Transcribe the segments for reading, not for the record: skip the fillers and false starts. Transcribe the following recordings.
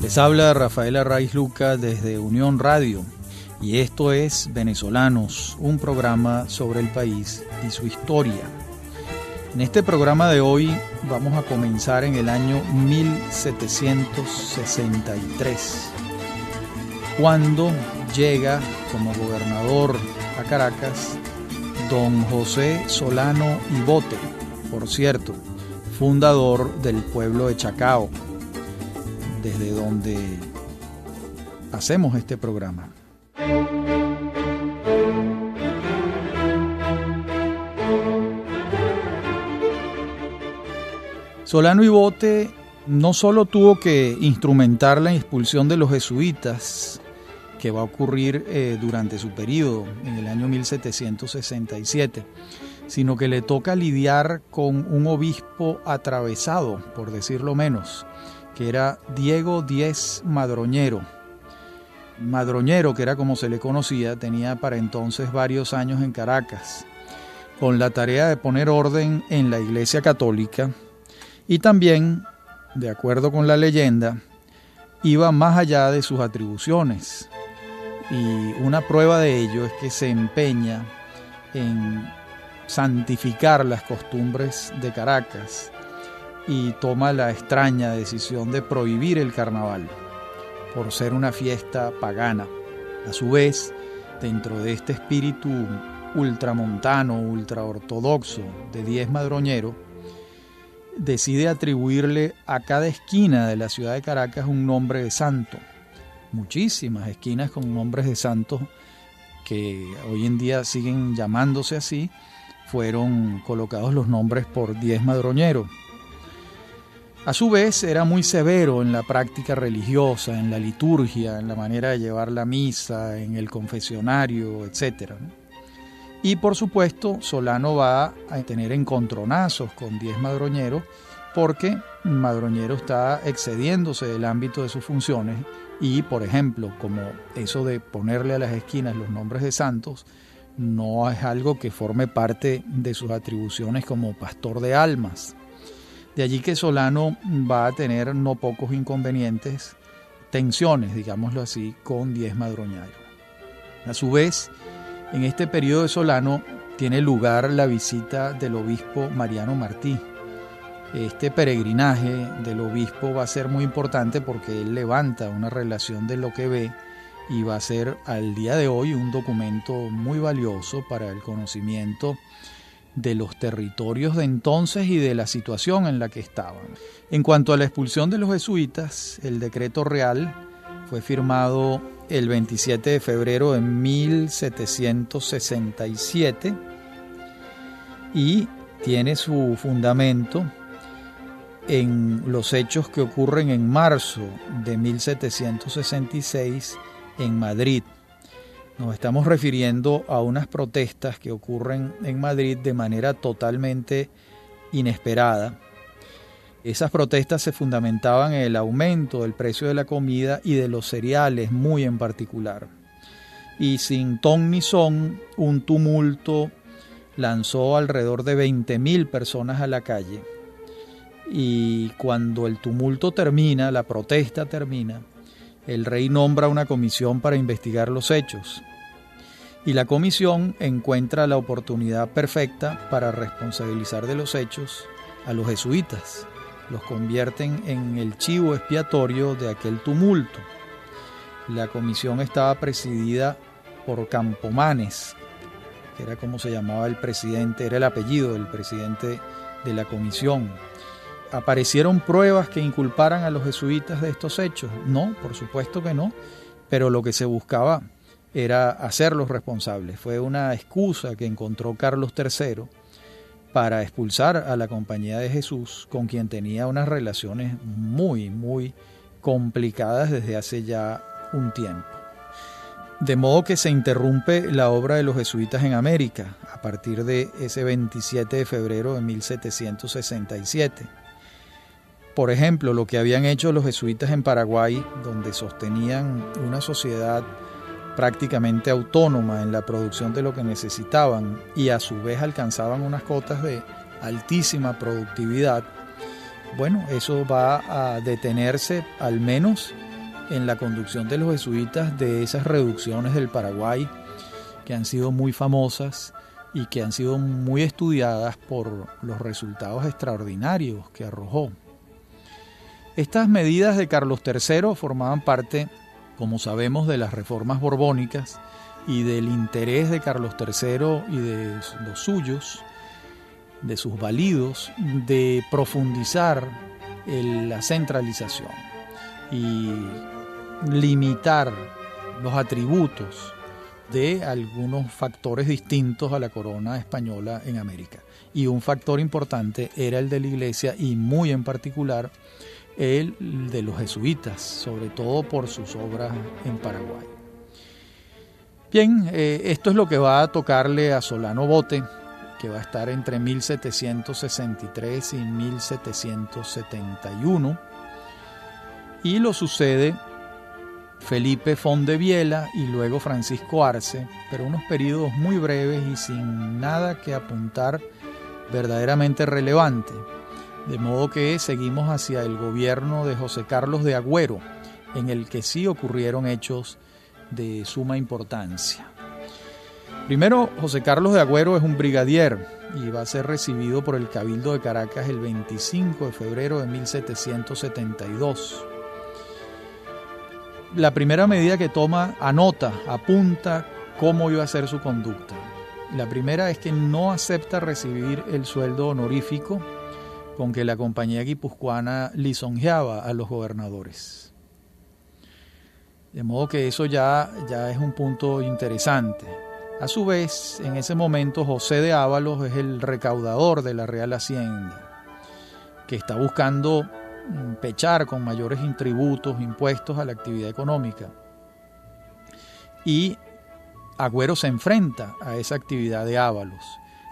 Les habla Rafael Arraiz Luca desde Unión Radio y esto es Venezolanos, un programa sobre el país y su historia. En este programa de hoy vamos a comenzar en el año 1763, cuando llega como gobernador a Caracas don José Solano y Bote, por cierto, fundador del pueblo de Chacao, desde donde hacemos este programa. Solano y Bote no solo tuvo que instrumentar la expulsión de los jesuitas, que va a ocurrir durante su periodo en el año 1767, sino que le toca lidiar con un obispo atravesado, por decirlo menos, que era Diego Díez Madroñero. Madroñero, que era como se le conocía, tenía para entonces varios años en Caracas, con la tarea de poner orden en la Iglesia Católica y también, de acuerdo con la leyenda, iba más allá de sus atribuciones. Y una prueba de ello es que se empeña en santificar las costumbres de Caracas y toma la extraña decisión de prohibir el carnaval por ser una fiesta pagana. A su vez, dentro de este espíritu ultramontano, ultraortodoxo de Díez Madroñero, decide atribuirle a cada esquina de la ciudad de Caracas un nombre de santo. Muchísimas esquinas con nombres de santos que hoy en día siguen llamándose así, fueron colocados los nombres por Díez Madroñero. A su vez era muy severo en la práctica religiosa, en la liturgia, en la manera de llevar la misa, en el confesionario, etc. Y por supuesto Solano va a tener encontronazos con Díez Madroñero porque Madroñero está excediéndose del ámbito de sus funciones y, por ejemplo, como eso de ponerle a las esquinas los nombres de santos no es algo que forme parte de sus atribuciones como pastor de almas. De allí que Solano va a tener no pocos inconvenientes, tensiones, digámoslo así, con Díez Madroñero. A su vez, en este periodo de Solano tiene lugar la visita del obispo Mariano Martí. Este peregrinaje del obispo va a ser muy importante porque él levanta una relación de lo que ve y va a ser al día de hoy un documento muy valioso para el conocimiento de los territorios de entonces y de la situación en la que estaban. En cuanto a la expulsión de los jesuitas, el decreto real fue firmado el 27 de febrero de 1767 y tiene su fundamento en los hechos que ocurren en marzo de 1766 en Madrid. Nos estamos refiriendo a unas protestas que ocurren en Madrid de manera totalmente inesperada. Esas protestas se fundamentaban en el aumento del precio de la comida y de los cereales muy en particular. Y sin ton ni son, un tumulto lanzó alrededor de 20.000 personas a la calle. Y cuando el tumulto termina, la protesta termina, el rey nombra una comisión para investigar los hechos. Y la comisión encuentra la oportunidad perfecta para responsabilizar de los hechos a los jesuitas. Los convierten en el chivo expiatorio de aquel tumulto. La comisión estaba presidida por Campomanes, que era como se llamaba el presidente, era el apellido del presidente de la comisión. ¿Aparecieron pruebas que inculparan a los jesuitas de estos hechos? No, por supuesto que no, pero lo que se buscaba era hacerlos responsables. Fue una excusa que encontró Carlos III para expulsar a la Compañía de Jesús, con quien tenía unas relaciones muy, muy complicadas desde hace ya un tiempo. De modo que se interrumpe la obra de los jesuitas en América a partir de ese 27 de febrero de 1767. Por ejemplo, lo que habían hecho los jesuitas en Paraguay, donde sostenían una sociedad prácticamente autónoma en la producción de lo que necesitaban y a su vez alcanzaban unas cotas de altísima productividad, bueno, eso va a detenerse al menos en la conducción de los jesuitas de esas reducciones del Paraguay que han sido muy famosas y que han sido muy estudiadas por los resultados extraordinarios que arrojó. Estas medidas de Carlos III formaban parte, como sabemos, de las reformas borbónicas y del interés de Carlos III y de los suyos, de sus validos, de profundizar la centralización y limitar los atributos de algunos factores distintos a la corona española en América. Y un factor importante era el de la Iglesia y muy en particular el de los jesuitas, sobre todo por sus obras en Paraguay. Bien, esto es lo que va a tocarle a Solano Bote, que va a estar entre 1763 y 1771, y lo sucede Felipe Fondeviela y luego Francisco Arce, pero unos periodos muy breves y sin nada que apuntar verdaderamente relevante, de modo que seguimos hacia el gobierno de José Carlos de Agüero, en el que sí ocurrieron hechos de suma importancia. Primero, José Carlos de Agüero es un brigadier y va a ser recibido por el Cabildo de Caracas el 25 de febrero de 1772. La primera medida que toma, apunta cómo iba a ser su conducta. La primera es que no acepta recibir el sueldo honorífico con que la compañía guipuzcoana lisonjeaba a los gobernadores. De modo que eso ya es un punto interesante. A su vez, en ese momento, José de Ábalos es el recaudador de la Real Hacienda, que está buscando pechar con mayores tributos, impuestos a la actividad económica. Y Agüero se enfrenta a esa actividad de Ábalos,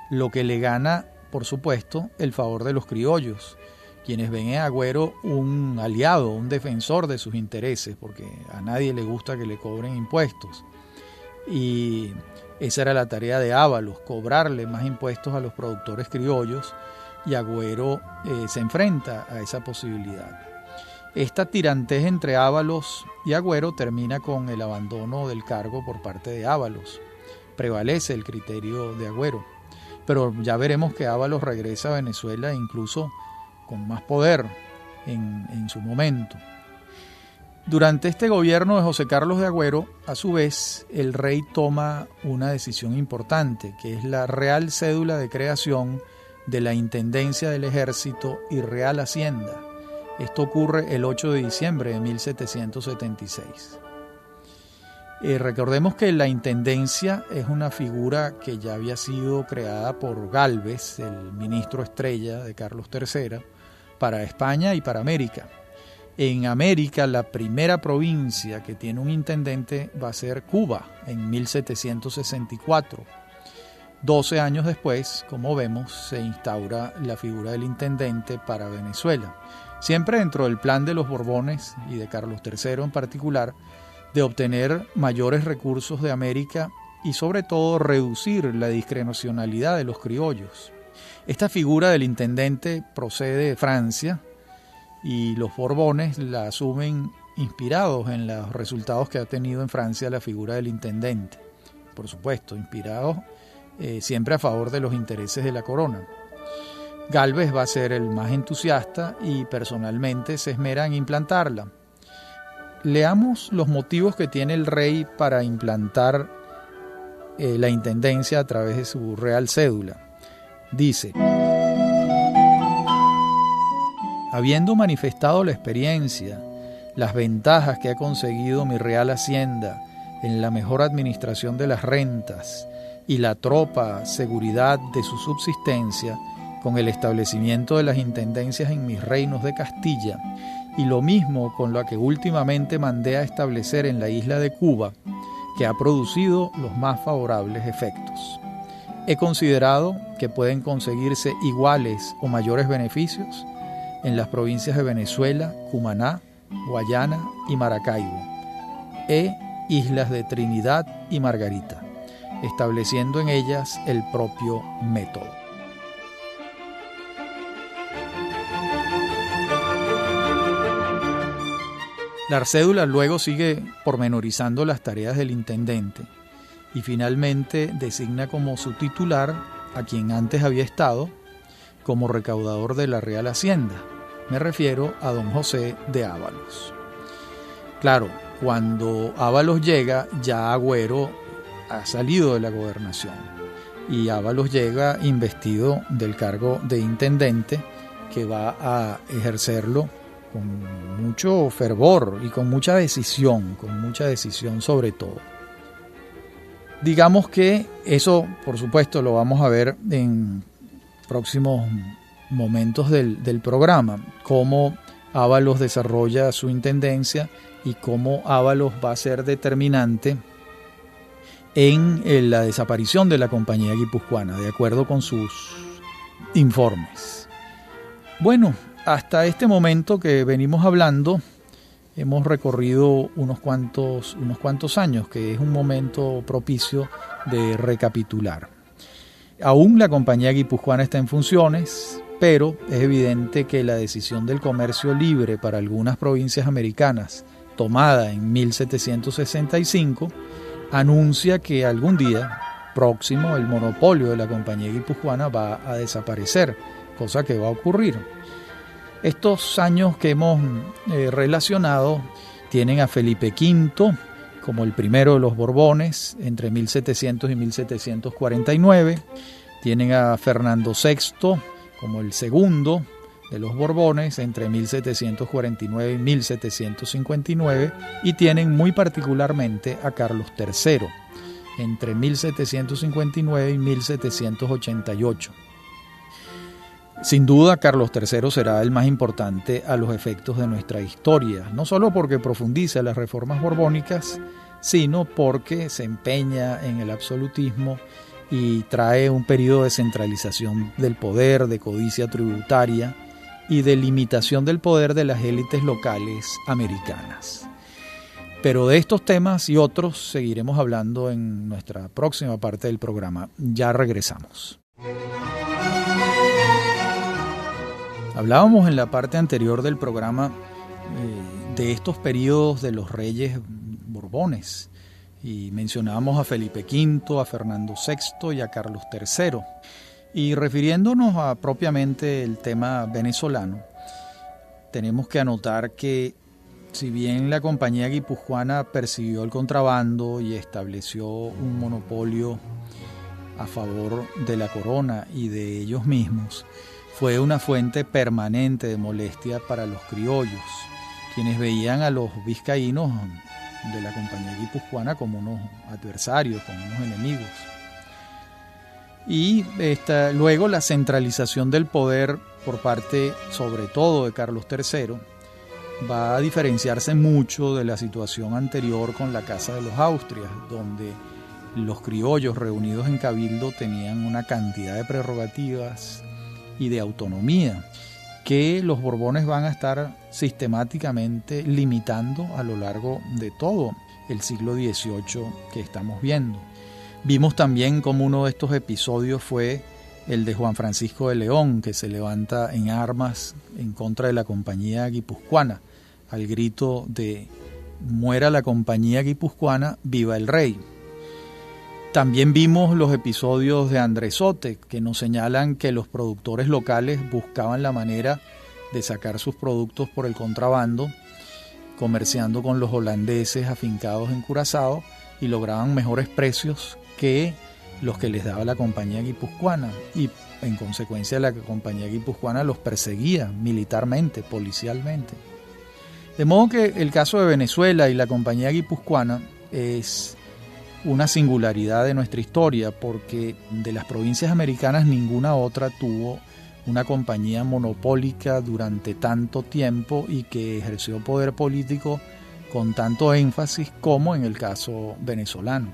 lo que le gana, por supuesto, el favor de los criollos, quienes ven en Agüero un aliado, un defensor de sus intereses, porque a nadie le gusta que le cobren impuestos. Y esa era la tarea de Ábalos, cobrarle más impuestos a los productores criollos, y Agüero se enfrenta a esa posibilidad. Esta tirantez entre Ábalos y Agüero termina con el abandono del cargo por parte de Ábalos. Prevalece el criterio de Agüero, pero ya veremos que Ábalos regresa a Venezuela incluso con más poder en su momento. Durante este gobierno de José Carlos de Agüero, a su vez, el rey toma una decisión importante, que es la Real Cédula de creación de la Intendencia del Ejército y Real Hacienda. Esto ocurre el 8 de diciembre de 1776. Recordemos que la Intendencia es una figura que ya había sido creada por Gálvez, el ministro estrella de Carlos III, para España y para América. En América, la primera provincia que tiene un intendente va a ser Cuba, en 1764. 12 años después, como vemos, se instaura la figura del intendente para Venezuela, siempre dentro del plan de los Borbones y de Carlos III en particular, de obtener mayores recursos de América y sobre todo reducir la discrecionalidad de los criollos. Esta figura del intendente procede de Francia y los Borbones la asumen inspirados en los resultados que ha tenido en Francia la figura del intendente. Por supuesto, inspirados siempre a favor de los intereses de la corona. Gálvez va a ser el más entusiasta y personalmente se esmera en implantarla. Leamos los motivos que tiene el rey para implantar la intendencia a través de su Real Cédula. Dice: habiendo manifestado la experiencia, las ventajas que ha conseguido mi Real Hacienda en la mejor administración de las rentas y la tropa seguridad de su subsistencia, con el establecimiento de las intendencias en mis reinos de Castilla, y lo mismo con lo que últimamente mandé a establecer en la isla de Cuba, que ha producido los más favorables efectos. He considerado que pueden conseguirse iguales o mayores beneficios en las provincias de Venezuela, Cumaná, Guayana y Maracaibo, islas de Trinidad y Margarita, estableciendo en ellas el propio método. La cédula luego sigue pormenorizando las tareas del intendente y finalmente designa como su titular a quien antes había estado como recaudador de la Real Hacienda. Me refiero a don José de Ábalos. Claro, cuando Ábalos llega, ya Agüero ha salido de la gobernación y Ábalos llega investido del cargo de intendente, que va a ejercerlo con mucho fervor y con mucha decisión sobre todo. Digamos que eso, por supuesto, lo vamos a ver en próximos momentos del programa, cómo Ábalos desarrolla su intendencia y cómo Ábalos va a ser determinante en la desaparición de la Compañía Guipuzcoana, de acuerdo con sus informes. Bueno, hasta este momento que venimos hablando, hemos recorrido unos cuantos años, que es un momento propicio de recapitular. Aún la Compañía Guipuzcoana está en funciones, pero es evidente que la decisión del comercio libre para algunas provincias americanas, tomada en 1765, anuncia que algún día próximo el monopolio de la Compañía Guipuzcoana va a desaparecer, cosa que va a ocurrir. Estos años que hemos relacionado tienen a Felipe V como el primero de los Borbones entre 1700 y 1749, tienen a Fernando VI como el segundo de los Borbones entre 1749 y 1759 y tienen muy particularmente a Carlos III entre 1759 y 1788. Sin duda, Carlos III será el más importante a los efectos de nuestra historia, no solo porque profundiza las reformas borbónicas, sino porque se empeña en el absolutismo y trae un periodo de centralización del poder, de codicia tributaria y de limitación del poder de las élites locales americanas. Pero de estos temas y otros seguiremos hablando en nuestra próxima parte del programa. Ya regresamos. Hablábamos en la parte anterior del programa de estos periodos de los reyes borbones y mencionábamos a Felipe V, a Fernando VI y a Carlos III. Y refiriéndonos a propiamente el tema venezolano, tenemos que anotar que si bien la Compañía Guipuzcoana persiguió el contrabando y estableció un monopolio a favor de la corona y de ellos mismos, fue una fuente permanente de molestia para los criollos, quienes veían a los vizcaínos de la Compañía Guipuzcoana como unos adversarios, como unos enemigos. Y luego la centralización del poder por parte, sobre todo, de Carlos III, va a diferenciarse mucho de la situación anterior con la Casa de los Austrias, donde los criollos reunidos en Cabildo tenían una cantidad de prerrogativas y de autonomía que los Borbones van a estar sistemáticamente limitando a lo largo de todo el siglo XVIII que estamos viendo. Vimos también como uno de estos episodios fue el de Juan Francisco de León, que se levanta en armas en contra de la Compañía Guipuzcoana, al grito de «Muera la Compañía Guipuzcoana, viva el rey». También vimos los episodios de Andresote, que nos señalan que los productores locales buscaban la manera de sacar sus productos por el contrabando, comerciando con los holandeses afincados en Curazao y lograban mejores precios que los que les daba la Compañía Guipuzcoana. Y en consecuencia la Compañía Guipuzcoana los perseguía militarmente, policialmente. De modo que el caso de Venezuela y la Compañía Guipuzcoana es una singularidad de nuestra historia, porque de las provincias americanas ninguna otra tuvo una compañía monopólica durante tanto tiempo y que ejerció poder político con tanto énfasis como en el caso venezolano.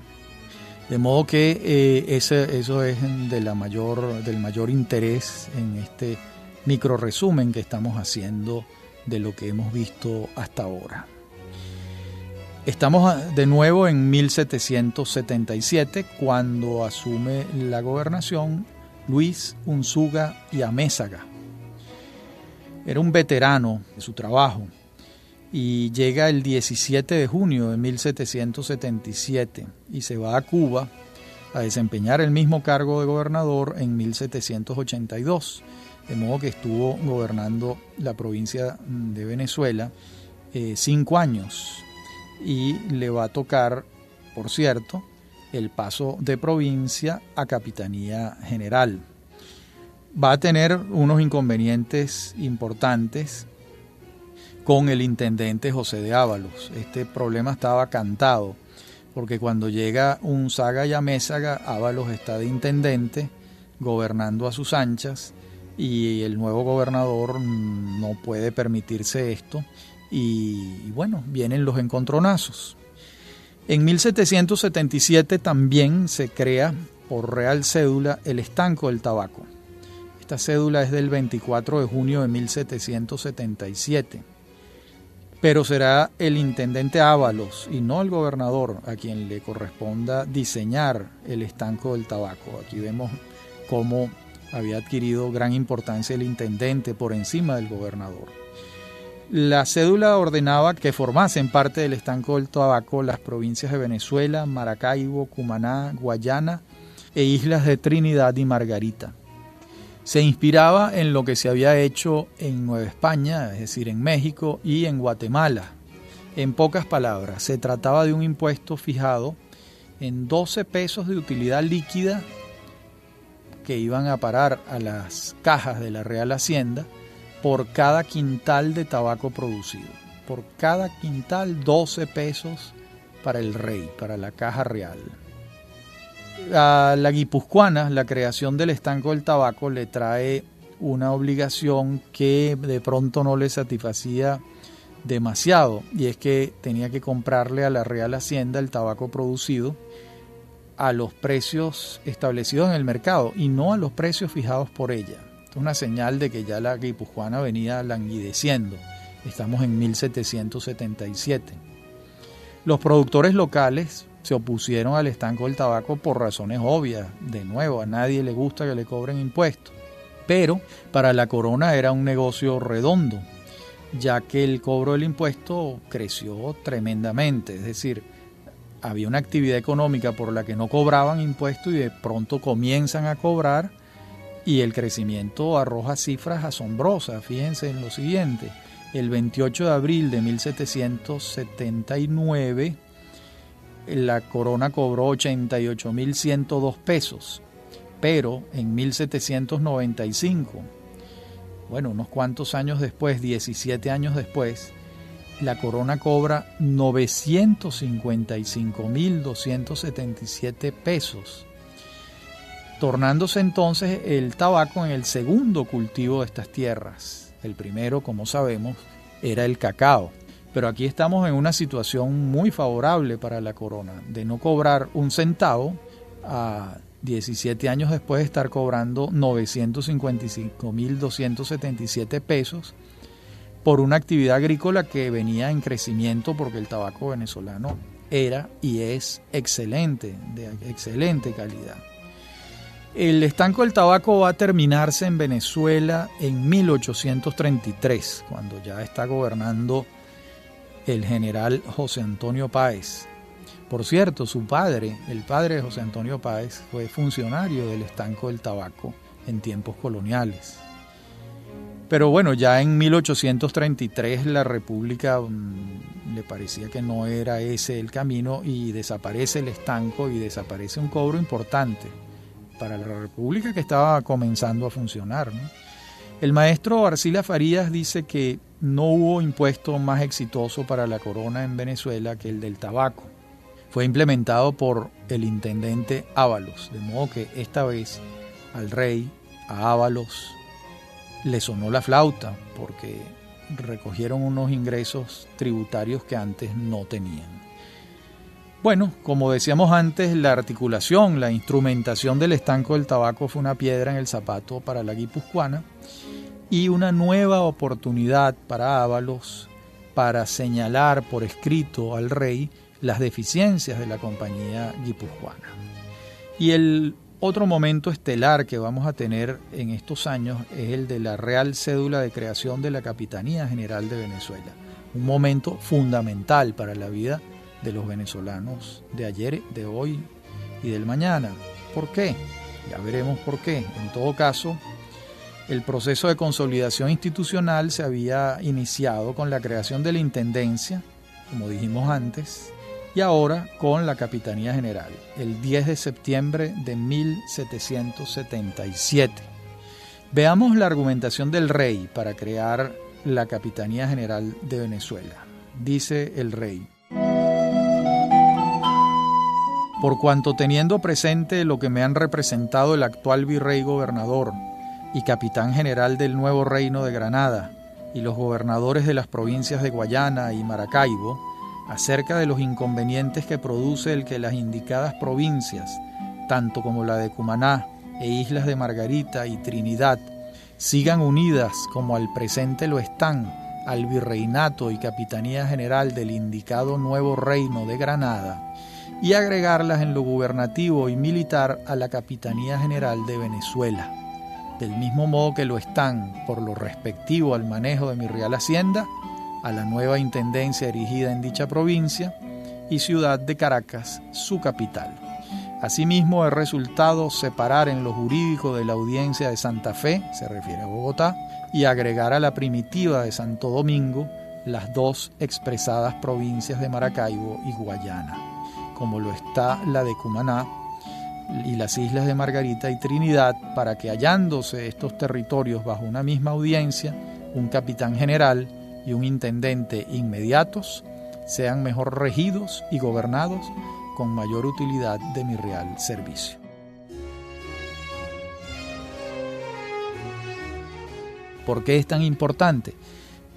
De modo que eso es del mayor interés en este micro resumen que estamos haciendo de lo que hemos visto hasta ahora. Estamos de nuevo en 1777, cuando asume la gobernación Luis Unzuga y Amézaga. Era un veterano de su trabajo y llega el 17 de junio de 1777 y se va a Cuba a desempeñar el mismo cargo de gobernador en 1782. De modo que estuvo gobernando la provincia de Venezuela 5 años y le va a tocar, por cierto, el paso de provincia a capitanía general. Va a tener unos inconvenientes importantes con el intendente José de Ábalos. Este problema estaba cantado, porque cuando llega Unzaga y Amézaga, Ábalos está de intendente, gobernando a sus anchas, y el nuevo gobernador no puede permitirse esto, y bueno, vienen los encontronazos. En 1777 también se crea por Real Cédula el Estanco del Tabaco. Esta cédula es del 24 de junio de 1777. Pero será el intendente Ábalos y no el gobernador a quien le corresponda diseñar el Estanco del Tabaco. Aquí vemos cómo había adquirido gran importancia el intendente por encima del gobernador. La cédula ordenaba que formasen parte del Estanco del Tabaco las provincias de Venezuela, Maracaibo, Cumaná, Guayana e islas de Trinidad y Margarita. Se inspiraba en lo que se había hecho en Nueva España, es decir, en México y en Guatemala. En pocas palabras, se trataba de un impuesto fijado en 12 pesos de utilidad líquida que iban a parar a las cajas de la Real Hacienda por cada quintal de tabaco producido. Por cada quintal 12 pesos para el rey, para la caja real. A la guipuzcoana, la creación del Estanco del Tabaco le trae una obligación que de pronto no le satisfacía demasiado, y es que tenía que comprarle a la Real Hacienda el tabaco producido a los precios establecidos en el mercado y no a los precios fijados por ella. Esto es una señal de que ya la guipuzcoana venía languideciendo. Estamos en 1777. Los productores locales se opusieron al Estanco del Tabaco por razones obvias. De nuevo, a nadie le gusta que le cobren impuestos. Pero para la corona era un negocio redondo, ya que el cobro del impuesto creció tremendamente. Es decir, había una actividad económica por la que no cobraban impuestos y de pronto comienzan a cobrar, y el crecimiento arroja cifras asombrosas. Fíjense en lo siguiente: el 28 de abril de 1779 la corona cobró 88.102 pesos, pero en 1795, bueno, unos cuantos años después, 17 años después, la corona cobra 955.277 pesos, tornándose entonces el tabaco en el segundo cultivo de estas tierras. El primero, como sabemos, era el cacao. Pero aquí estamos en una situación muy favorable para la corona, de no cobrar un centavo a 17 años después de estar cobrando 955.277 pesos por una actividad agrícola que venía en crecimiento, porque el tabaco venezolano era y es excelente, de excelente calidad. El Estanco del Tabaco va a terminarse en Venezuela en 1833, cuando ya está gobernando el general José Antonio Páez. Por cierto, su padre, el padre de José Antonio Páez, fue funcionario del Estanco del Tabaco en tiempos coloniales. Pero bueno, ya en 1833 la República le parecía que no era ese el camino, y desaparece el estanco y desaparece un cobro importante para la República que estaba comenzando a funcionar, ¿no? El maestro Arcila Farías dice que no hubo impuesto más exitoso para la corona en Venezuela que el del tabaco. Fue implementado por el intendente Ábalos, de modo que esta vez al rey, a Ábalos, le sonó la flauta, porque recogieron unos ingresos tributarios que antes no tenían. Bueno, como decíamos antes, la articulación, la instrumentación del Estanco del Tabaco fue una piedra en el zapato para la guipuzcoana y una nueva oportunidad para Ábalos para señalar por escrito al rey las deficiencias de la compañía guipuzcoana. Y el otro momento estelar que vamos a tener en estos años es el de la Real Cédula de creación de la Capitanía General de Venezuela. un momento fundamental para la vida de los venezolanos de ayer, de hoy y del mañana. ¿Por qué? Ya veremos por qué. En todo caso, el proceso de consolidación institucional se había iniciado con la creación de la Intendencia, como dijimos antes, y ahora con la Capitanía General, el 10 de septiembre de 1777. Veamos la argumentación del rey para crear la Capitanía General de Venezuela. Dice el rey: por cuanto teniendo presente lo que me han representado el actual virrey gobernador y capitán general del nuevo reino de Granada y los gobernadores de las provincias de Guayana y Maracaibo, acerca de los inconvenientes que produce el que las indicadas provincias, tanto como la de Cumaná e Islas de Margarita y Trinidad, sigan unidas como al presente lo están al virreinato y capitanía general del indicado nuevo reino de Granada, y agregarlas en lo gubernativo y militar a la Capitanía General de Venezuela, del mismo modo que lo están, por lo respectivo al manejo de mi real hacienda, a la nueva intendencia erigida en dicha provincia y ciudad de Caracas, su capital. Asimismo, he resultado separar en lo jurídico de la audiencia de Santa Fe, se refiere a Bogotá, y agregar a la primitiva de Santo Domingo las dos expresadas provincias de Maracaibo y Guayana, como lo está la de Cumaná y las Islas de Margarita y Trinidad, para que, hallándose estos territorios bajo una misma audiencia, un capitán general y un intendente inmediatos, sean mejor regidos y gobernados con mayor utilidad de mi real servicio. ¿Por qué es tan importante?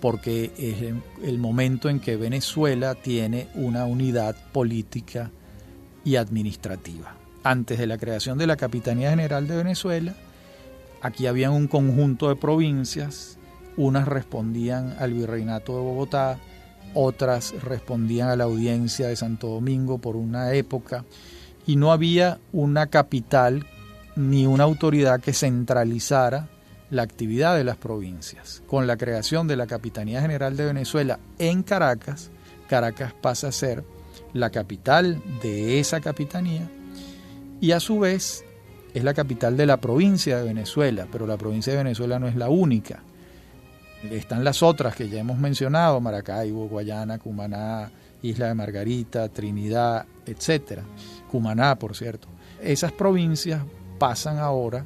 Porque es el momento en que Venezuela tiene una unidad política y administrativa. Antes de la creación de la Capitanía General de Venezuela, aquí había un conjunto de provincias, unas respondían al Virreinato de Bogotá, otras respondían a la audiencia de Santo Domingo por una época, y no había una capital ni una autoridad que centralizara la actividad de las provincias. Con la creación de la Capitanía General de Venezuela en Caracas, Caracas pasa a ser la capital de esa capitanía y a su vez es la capital de la provincia de Venezuela, pero la provincia de Venezuela no es la única. Están las otras que ya hemos mencionado: Maracaibo, Guayana, Cumaná, Isla de Margarita, Trinidad, etc. Cumaná, por cierto. Esas provincias pasan ahora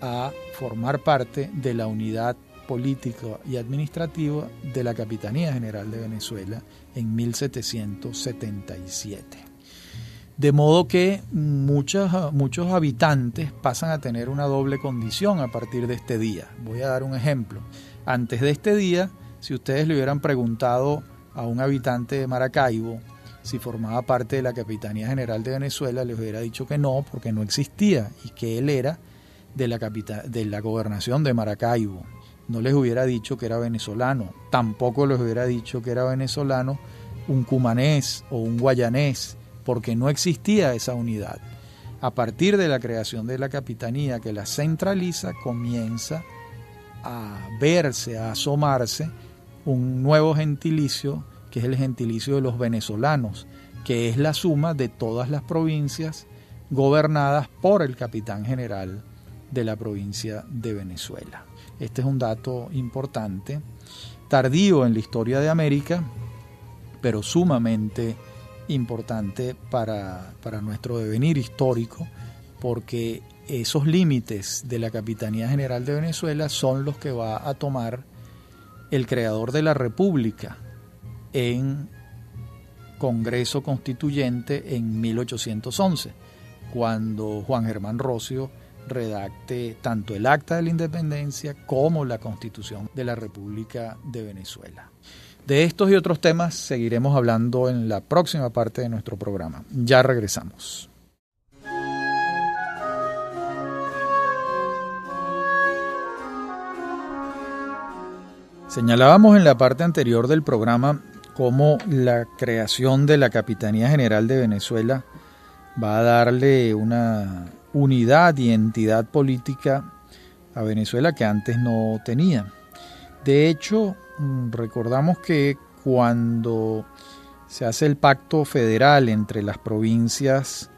a formar parte de la unidad política y administrativa de la Capitanía General de Venezuela en 1777. De modo que muchos habitantes pasan a tener una doble condición a partir de este día. Voy a dar un ejemplo. Antes de este día, si ustedes le hubieran preguntado a un habitante de Maracaibo si formaba parte de la Capitanía General de Venezuela, les hubiera dicho que no, porque no existía, y que él era de la gobernación de Maracaibo. No les hubiera dicho que era venezolano, tampoco les hubiera dicho que era venezolano un cumanés o un guayanés, porque no existía esa unidad. A partir de la creación de la capitanía, que la centraliza, comienza a verse, a asomarse un nuevo gentilicio, que es el gentilicio de los venezolanos, que es la suma de todas las provincias gobernadas por el capitán general de la provincia de Venezuela. Este es un dato importante, tardío en la historia de América, pero sumamente importante para nuestro devenir histórico, porque esos límites de la Capitanía General de Venezuela son los que va a tomar el creador de la República en Congreso Constituyente en 1811, cuando Juan Germán Rocio redacte tanto el Acta de la Independencia como la Constitución de la República de Venezuela. De estos y otros temas seguiremos hablando en la próxima parte de nuestro programa. Ya regresamos. Señalábamos en la parte anterior del programa cómo la creación de la Capitanía General de Venezuela va a darle una unidad y entidad política a Venezuela que antes no tenía. De hecho, recordamos que cuando se hace el pacto federal entre las provincias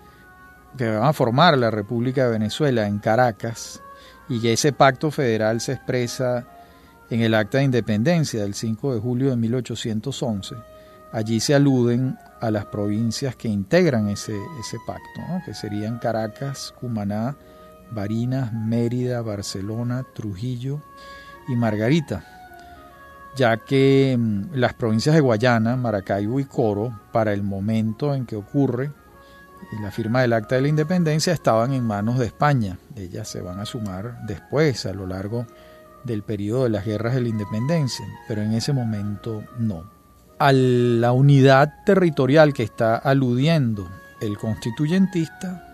que van a formar la República de Venezuela en Caracas, y que ese pacto federal se expresa en el Acta de Independencia del 5 de julio de 1811, allí se aluden a las provincias que integran ese pacto, ¿no? Que serían Caracas, Cumaná, Barinas, Mérida, Barcelona, Trujillo y Margarita, ya que las provincias de Guayana, Maracaibo y Coro, para el momento en que ocurre la firma del Acta de la Independencia, estaban en manos de España. Ellas se van a sumar después, a lo largo del periodo de las guerras de la independencia, pero en ese momento no. A la unidad territorial que está aludiendo el constituyentista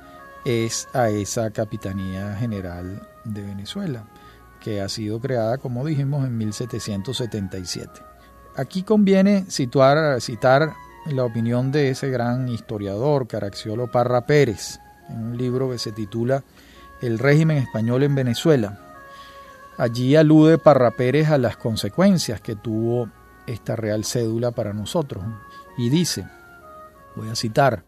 es a esa Capitanía General de Venezuela, que ha sido creada, como dijimos, en 1777. Aquí conviene citar la opinión de ese gran historiador, Caracciolo Parra Pérez, en un libro que se titula El régimen español en Venezuela. Allí alude Parra Pérez a las consecuencias que tuvo esta Real Cédula para nosotros, y dice, voy a citar: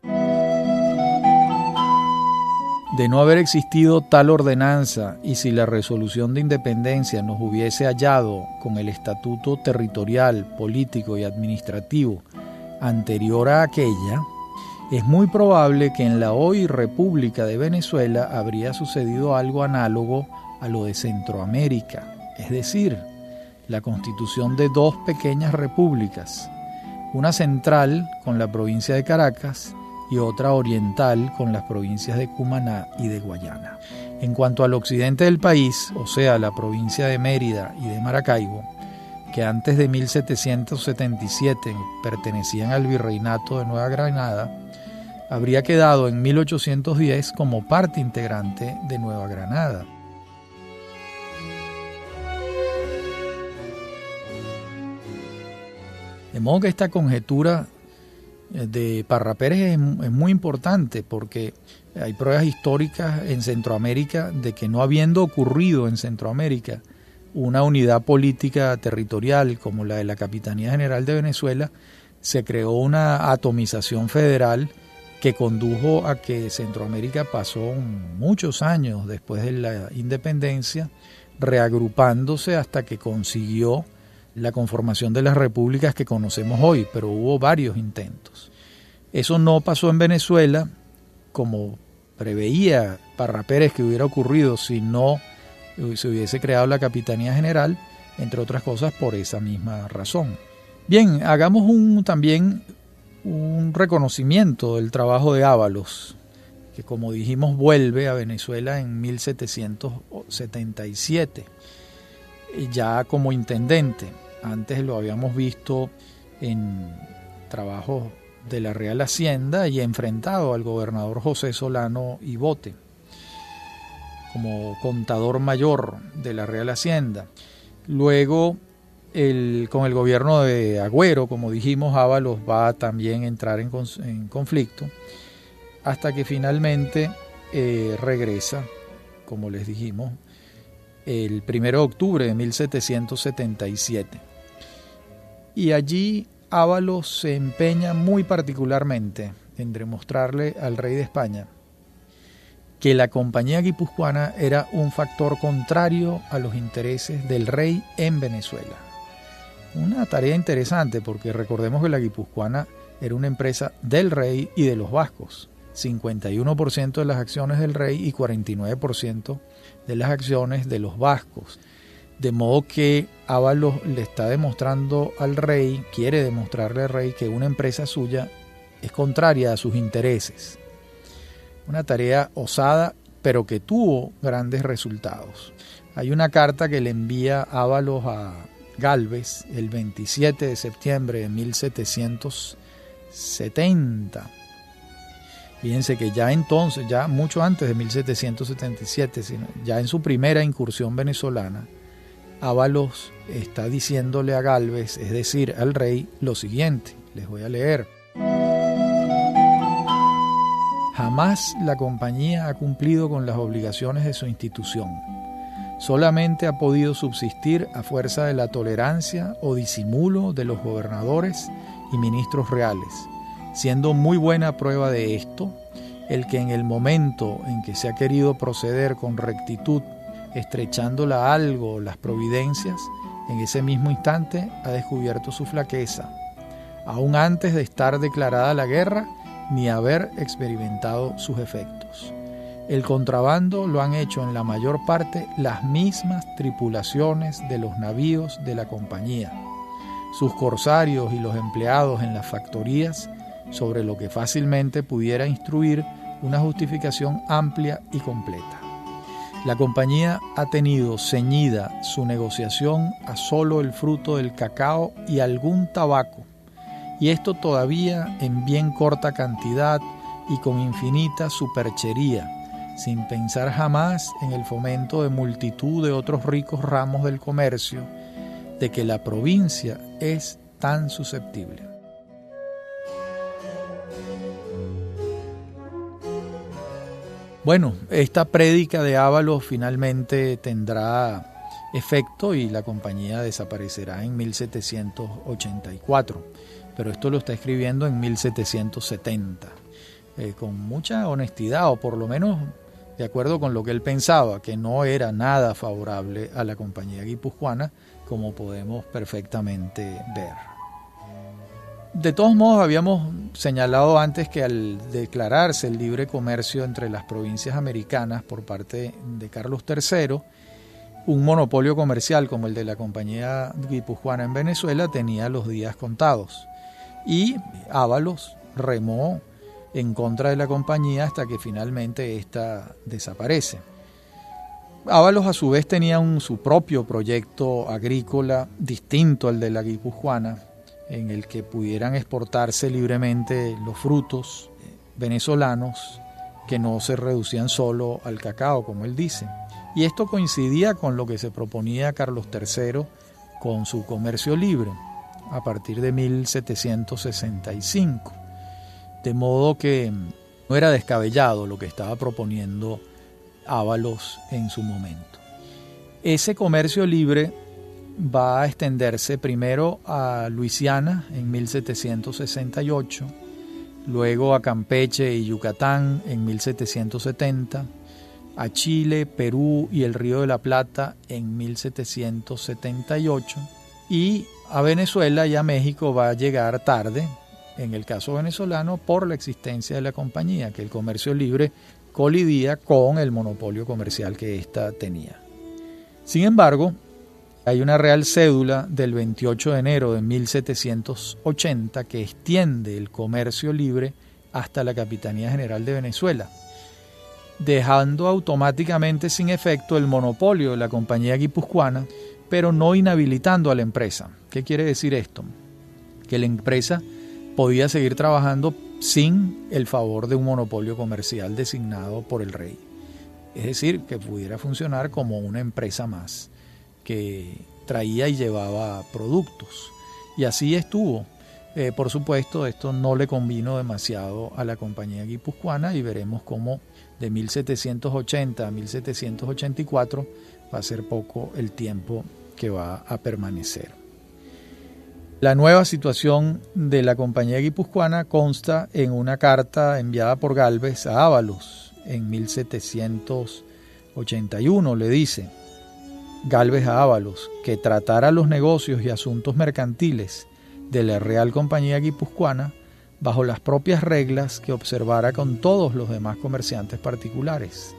de no haber existido tal ordenanza y si la resolución de independencia nos hubiese hallado con el estatuto territorial, político y administrativo anterior a aquella, es muy probable que en la hoy República de Venezuela habría sucedido algo análogo a lo de Centroamérica, es decir, la constitución de dos pequeñas repúblicas, una central con la provincia de Caracas y otra oriental con las provincias de Cumaná y de Guayana. En cuanto al occidente del país, o sea, la provincia de Mérida y de Maracaibo, que antes de 1777 pertenecían al Virreinato de Nueva Granada, habría quedado en 1810 como parte integrante de Nueva Granada. De modo que esta conjetura de Parra Pérez es muy importante, porque hay pruebas históricas en Centroamérica de que, no habiendo ocurrido en Centroamérica una unidad política territorial como la de la Capitanía General de Venezuela, se creó una atomización federal que condujo a que Centroamérica pasó muchos años después de la independencia reagrupándose hasta que consiguió la conformación de las repúblicas que conocemos hoy, pero hubo varios intentos. Eso no pasó en Venezuela, como preveía Parra Pérez que hubiera ocurrido si no se hubiese creado la Capitanía General, entre otras cosas por esa misma razón. Bien, hagamos también un reconocimiento del trabajo de Ábalos, que, como dijimos, vuelve a Venezuela en 1777, ya como intendente. Antes lo habíamos visto en trabajos de la Real Hacienda y enfrentado al gobernador José Solano Ibote como contador mayor de la Real Hacienda. Luego, con el gobierno de Agüero, como dijimos, Ábalos va a también entrar en conflicto, hasta que finalmente regresa, como les dijimos, el 1 de octubre de 1777. Y allí Ábalos se empeña muy particularmente en demostrarle al rey de España que la Compañía Guipuzcoana era un factor contrario a los intereses del rey en Venezuela. Una tarea interesante, porque recordemos que la Guipuzcoana era una empresa del rey y de los vascos. 51% de las acciones del rey y 49% de las acciones de los vascos. De modo que Ábalos le está demostrando al rey, quiere demostrarle al rey, que una empresa suya es contraria a sus intereses. Una tarea osada, pero que tuvo grandes resultados. Hay una carta que le envía Ábalos a Gálvez el 27 de septiembre de 1770. Fíjense que ya entonces, ya mucho antes de 1777, ya en su primera incursión venezolana, Ábalos está diciéndole a Gálvez, es decir, al rey, lo siguiente. Les voy a leer. Jamás la compañía ha cumplido con las obligaciones de su institución. solamente ha podido subsistir a fuerza de la tolerancia o disimulo de los gobernadores y ministros reales, siendo muy buena prueba de esto el que en el momento en que se ha querido proceder con rectitud, estrechándola algo las providencias, en ese mismo instante ha descubierto su flaqueza, aún antes de estar declarada la guerra ni haber experimentado sus efectos. El contrabando lo han hecho en la mayor parte las mismas tripulaciones de los navíos de la compañía, sus corsarios y los empleados en las factorías, sobre lo que fácilmente pudiera instruir una justificación amplia y completa. La compañía ha tenido ceñida su negociación a solo el fruto del cacao y algún tabaco, y esto todavía en bien corta cantidad y con infinita superchería, sin pensar jamás en el fomento de multitud de otros ricos ramos del comercio, de que la provincia es tan susceptible. Bueno, esta prédica de Ávalos finalmente tendrá efecto y la compañía desaparecerá en 1784, pero esto lo está escribiendo en 1770, con mucha honestidad, o por lo menos de acuerdo con lo que él pensaba, que no era nada favorable a la compañía guipuzcoana, como podemos perfectamente ver. De todos modos, habíamos señalado antes que al declararse el libre comercio entre las provincias americanas por parte de Carlos III, un monopolio comercial como el de la compañía guipuzcoana en Venezuela tenía los días contados, y Ávalos remó en contra de la compañía hasta que finalmente ésta desaparece. Ávalos a su vez tenía su propio proyecto agrícola distinto al de la guipuzcoana, en el que pudieran exportarse libremente los frutos venezolanos que no se reducían solo al cacao, como él dice. Y esto coincidía con lo que se proponía Carlos III con su comercio libre a partir de 1765. De modo que no era descabellado lo que estaba proponiendo Ávalos en su momento. Ese comercio libre va a extenderse primero a Luisiana en 1768, luego a Campeche y Yucatán en 1770, a Chile, Perú y el Río de la Plata en 1778, y a Venezuela y a México va a llegar tarde, en el caso venezolano, por la existencia de la compañía, que el comercio libre colidía con el monopolio comercial que ésta tenía. Sin embargo, hay una real cédula del 28 de enero de 1780 que extiende el comercio libre hasta la Capitanía General de Venezuela, dejando automáticamente sin efecto el monopolio de la compañía guipuzcoana, pero no inhabilitando a la empresa. ¿Qué quiere decir esto? Que la empresa podía seguir trabajando sin el favor de un monopolio comercial designado por el rey. Es decir, que pudiera funcionar como una empresa más que traía y llevaba productos. Y así estuvo. Por supuesto, esto no le convino demasiado a la compañía guipuzcoana y veremos cómo de 1780 a 1784 va a ser poco el tiempo que va a permanecer. La nueva situación de la compañía guipuzcoana consta en una carta enviada por Gálvez a Ávalos en 1781. Le dice Gálvez a Ávalos que tratara los negocios y asuntos mercantiles de la Real Compañía Guipuzcoana bajo las propias reglas que observara con todos los demás comerciantes particulares,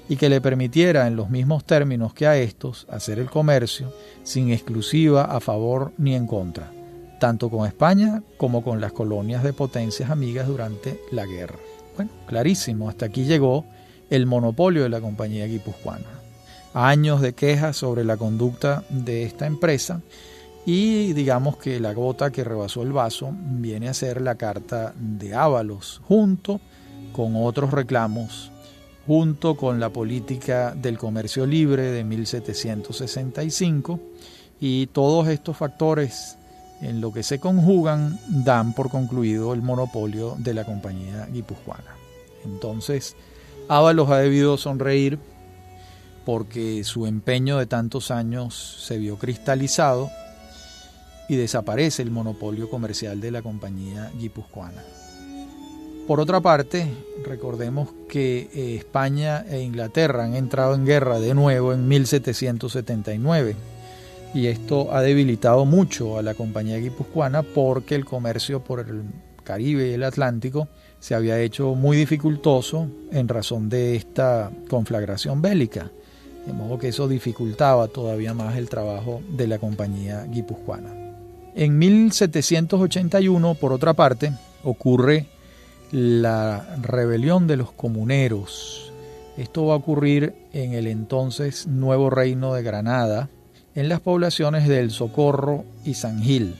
y que le permitiera en los mismos términos que a estos hacer el comercio sin exclusiva a favor ni en contra, tanto con España como con las colonias de potencias amigas durante la guerra. Bueno, clarísimo, hasta aquí llegó el monopolio de la compañía guipuzcoana. Años de quejas sobre la conducta de esta empresa, y digamos que la gota que rebasó el vaso viene a ser la carta de Ávalos, junto con otros reclamos, junto con la política del comercio libre de 1765, y todos estos factores en lo que se conjugan dan por concluido el monopolio de la compañía guipuzcoana. Entonces Ávalos ha debido sonreír porque su empeño de tantos años se vio cristalizado y desaparece el monopolio comercial de la compañía guipuzcoana. Por otra parte, recordemos que España e Inglaterra han entrado en guerra de nuevo en 1779 y esto ha debilitado mucho a la compañía guipuzcoana porque el comercio por el Caribe y el Atlántico se había hecho muy dificultoso en razón de esta conflagración bélica, de modo que eso dificultaba todavía más el trabajo de la compañía guipuzcoana. En 1781, por otra parte, ocurre la rebelión de los comuneros. Esto va a ocurrir en el entonces nuevo reino de Granada, en las poblaciones de El Socorro y San Gil.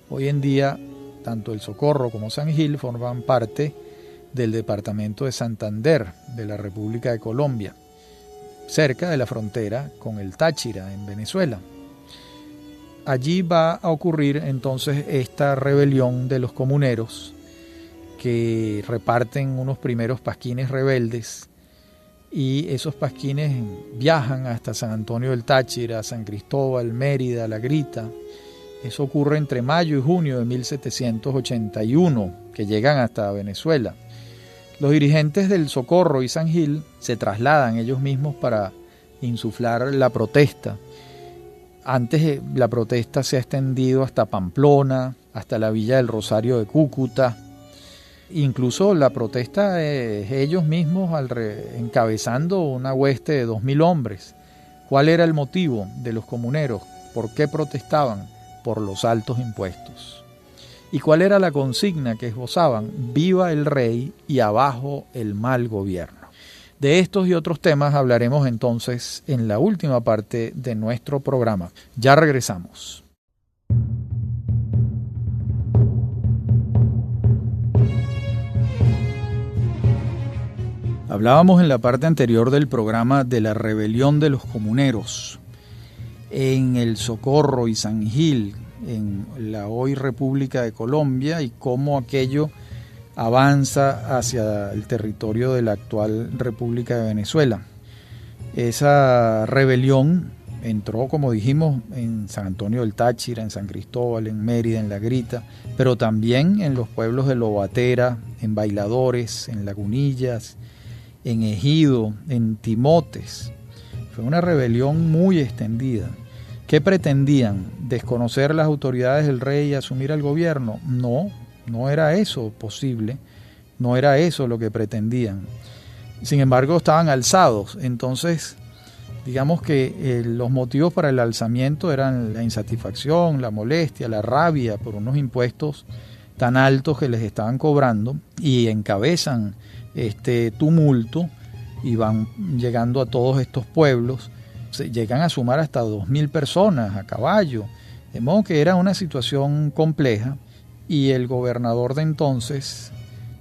Hoy en día, tanto El Socorro como San Gil forman parte del departamento de Santander de la República de Colombia, cerca de la frontera con el Táchira en Venezuela. Allí va a ocurrir entonces esta rebelión de los comuneros que reparten unos primeros pasquines rebeldes y esos pasquines viajan hasta San Antonio del Táchira, San Cristóbal, Mérida, La Grita. Eso ocurre entre mayo y junio de 1781, que llegan hasta Venezuela. Los dirigentes del Socorro y San Gil se trasladan ellos mismos para insuflar la protesta. Antes la protesta se ha extendido hasta Pamplona, hasta la Villa del Rosario de Cúcuta. Incluso la protesta es ellos mismos encabezando una hueste de 2.000 hombres. ¿Cuál era el motivo de los comuneros? ¿Por qué protestaban? Por los altos impuestos. ¿Y cuál era la consigna que esbozaban? Viva el rey y abajo el mal gobierno. De estos y otros temas hablaremos entonces en la última parte de nuestro programa. Ya regresamos. Hablábamos en la parte anterior del programa de la rebelión de los comuneros en El Socorro y San Gil, en la hoy República de Colombia, y cómo aquello avanza hacia el territorio de la actual República de Venezuela. Esa rebelión entró, como dijimos, en San Antonio del Táchira, en San Cristóbal, en Mérida, en La Grita, pero también en los pueblos de Lobatera, en Bailadores, en Lagunillas, en Ejido, en Timotes. Fue una rebelión muy extendida. ¿Qué pretendían? ¿Desconocer las autoridades del rey y asumir el gobierno? No era eso posible, no era eso lo que pretendían. Sin embargo, estaban alzados. Entonces, digamos que los motivos para el alzamiento eran la insatisfacción, la molestia, la rabia por unos impuestos tan altos que les estaban cobrando, y encabezan este tumulto y van llegando a todos estos pueblos. Llegan a sumar hasta 2.000 personas a caballo, de modo que era una situación compleja, y el gobernador de entonces,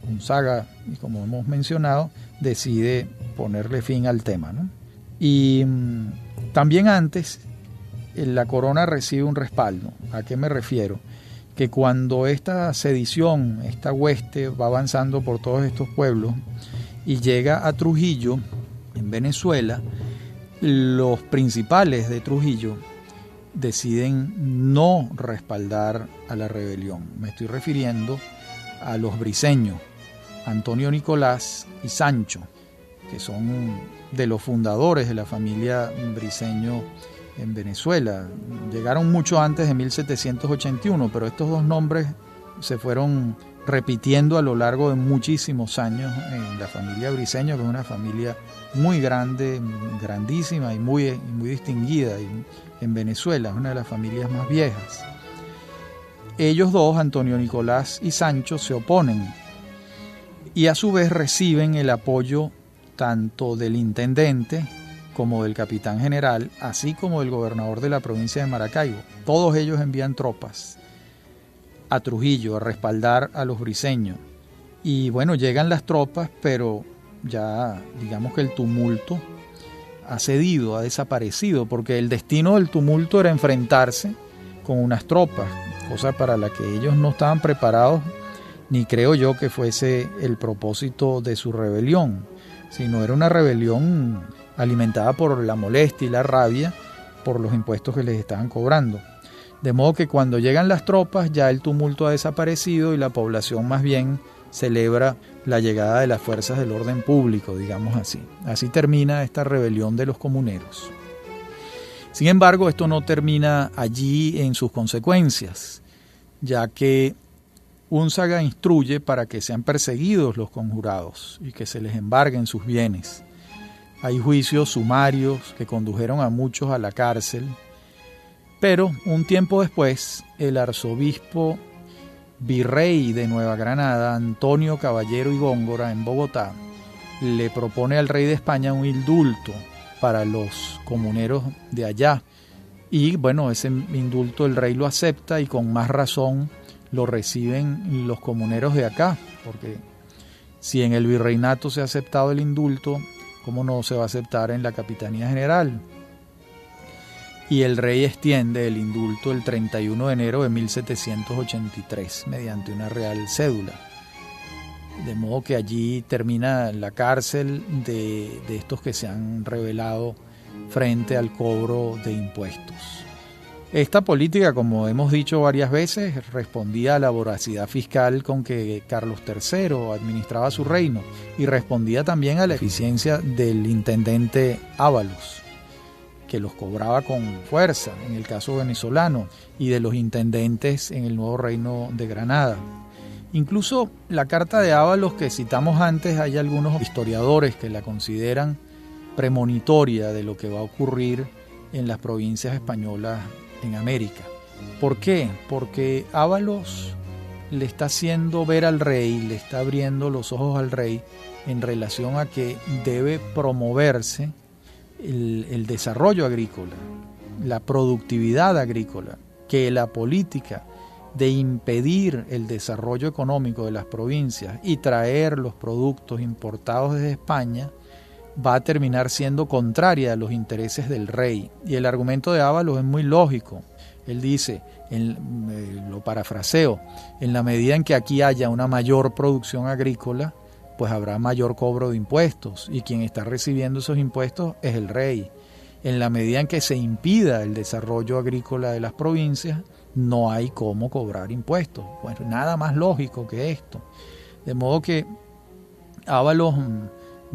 Gonzaga, como hemos mencionado, decide ponerle fin al tema, ¿no? Y también antes la corona recibe un respaldo. ¿A qué me refiero? Que cuando esta sedición, esta hueste va avanzando por todos estos pueblos y llega a Trujillo, en Venezuela, los principales de Trujillo deciden no respaldar a la rebelión. Me estoy refiriendo a los briceños, Antonio Nicolás y Sancho, que son de los fundadores de la familia Briceño en Venezuela. Llegaron mucho antes de 1781, pero estos dos nombres se fueron repitiendo a lo largo de muchísimos años en la familia Briceño, que es una familia muy grande, grandísima y muy distinguida en Venezuela, es una de las familias más viejas. Ellos dos, Antonio Nicolás y Sancho, se oponen y a su vez reciben el apoyo tanto del intendente como del capitán general, así como del gobernador de la provincia de Maracaibo. Todos ellos envían tropas a Trujillo a respaldar a los briceños. Y bueno, llegan las tropas, pero ya digamos que el tumulto ha cedido, ha desaparecido, porque el destino del tumulto era enfrentarse con unas tropas, cosa para la que ellos no estaban preparados, ni creo yo que fuese el propósito de su rebelión, sino era una rebelión alimentada por la molestia y la rabia por los impuestos que les estaban cobrando. De modo que cuando llegan las tropas ya el tumulto ha desaparecido y la población más bien celebra la llegada de las fuerzas del orden público, digamos así. Así termina esta rebelión de los comuneros. Sin embargo, esto no termina allí en sus consecuencias, ya que Unzaga instruye para que sean perseguidos los conjurados y que se les embarguen sus bienes. Hay juicios sumarios que condujeron a muchos a la cárcel, pero un tiempo después el arzobispo virrey de Nueva Granada, Antonio Caballero y Góngora, en Bogotá, le propone al rey de España un indulto para los comuneros de allá. Y bueno, ese indulto el rey lo acepta y con más razón lo reciben los comuneros de acá, porque si en el virreinato se ha aceptado el indulto, ¿cómo no se va a aceptar en la Capitanía General? Y el rey extiende el indulto el 31 de enero de 1783 mediante una real cédula. De modo que allí termina la cárcel de estos que se han rebelado frente al cobro de impuestos. Esta política, como hemos dicho varias veces, respondía a la voracidad fiscal con que Carlos III administraba su reino y respondía también a la eficiencia del intendente Ábalos, que los cobraba con fuerza en el caso venezolano, y de los intendentes en el nuevo reino de Granada. Incluso la carta de Ábalos que citamos antes, hay algunos historiadores que la consideran premonitoria de lo que va a ocurrir en las provincias españolas en América. ¿Por qué? Porque Ábalos le está haciendo ver al rey, le está abriendo los ojos al rey en relación a que debe promoverse el desarrollo agrícola, la productividad agrícola, que la política de impedir el desarrollo económico de las provincias y traer los productos importados desde España va a terminar siendo contraria a los intereses del rey. Y el argumento de Ábalos es muy lógico. Él dice, lo parafraseo, en la medida en que aquí haya una mayor producción agrícola, pues habrá mayor cobro de impuestos, y quien está recibiendo esos impuestos es el rey. En la medida en que se impida el desarrollo agrícola de las provincias, no hay cómo cobrar impuestos. Pues nada más lógico que esto. De modo que Ábalos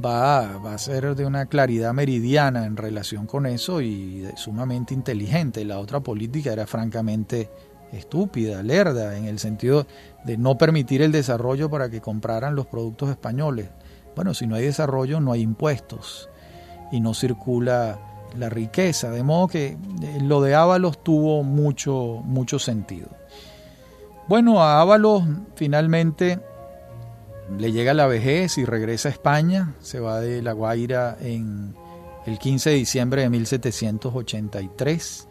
va a ser de una claridad meridiana en relación con eso y sumamente inteligente. La otra política era francamente estúpida, lerda, en el sentido de no permitir el desarrollo para que compraran los productos españoles. Bueno, si no hay desarrollo no hay impuestos y no circula la riqueza, de modo que lo de Ábalos tuvo mucho sentido. Bueno, a Ábalos finalmente le llega la vejez y regresa a España, se va de La Guaira en el 15 de diciembre de 1783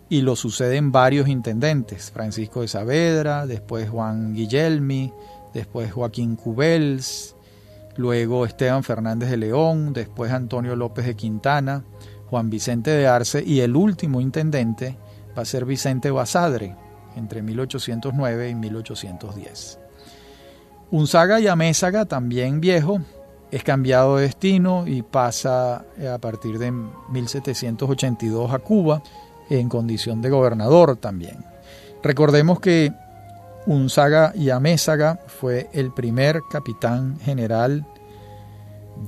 y lo suceden varios intendentes, Francisco de Saavedra, después Juan Guilhelmi, después Joaquín Cubels, luego Esteban Fernández de León, después Antonio López de Quintana, Juan Vicente de Arce, y el último intendente va a ser Vicente Basadre entre 1809 y 1810. Unzaga y Amézaga, también viejo, es cambiado de destino y pasa a partir de 1782 a Cuba en condición de gobernador también. Recordemos que Unzaga y Amézaga fue el primer capitán general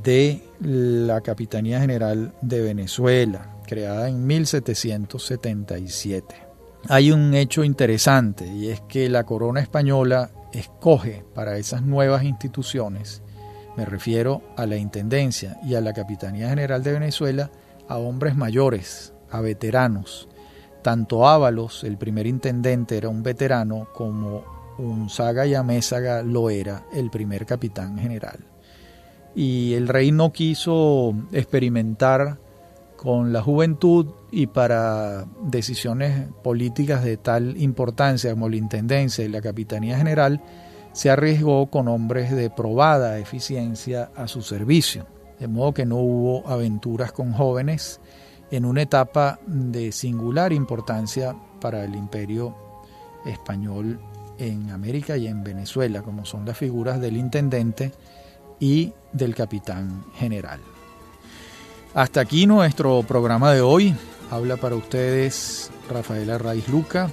de la Capitanía General de Venezuela, creada en 1777. Hay un hecho interesante y es que la corona española escoge para esas nuevas instituciones, me refiero a la Intendencia y a la Capitanía General de Venezuela, a hombres mayores, a veteranos. Tanto Ábalos, el primer intendente, era un veterano, como Unzaga y Amézaga lo era el primer capitán general. Y el rey no quiso experimentar con la juventud y para decisiones políticas de tal importancia como la Intendencia y la Capitanía General se arriesgó con hombres de probada eficiencia a su servicio. De modo que no hubo aventuras con jóvenes en una etapa de singular importancia para el imperio español en América y en Venezuela, como son las figuras del intendente y del capitán general. Hasta aquí nuestro programa de hoy. Habla para ustedes Rafael Arraiz Luca.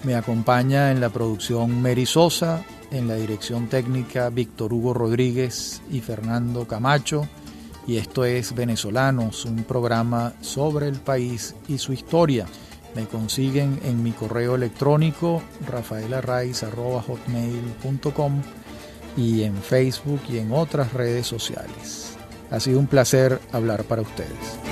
Me acompaña en la producción Mary Sosa, en la dirección técnica Víctor Hugo Rodríguez y Fernando Camacho. Y esto es Venezolanos, un programa sobre el país y su historia. Me consiguen en mi correo electrónico rafaelarraiz@hotmail.com y en Facebook y en otras redes sociales. Ha sido un placer hablar para ustedes.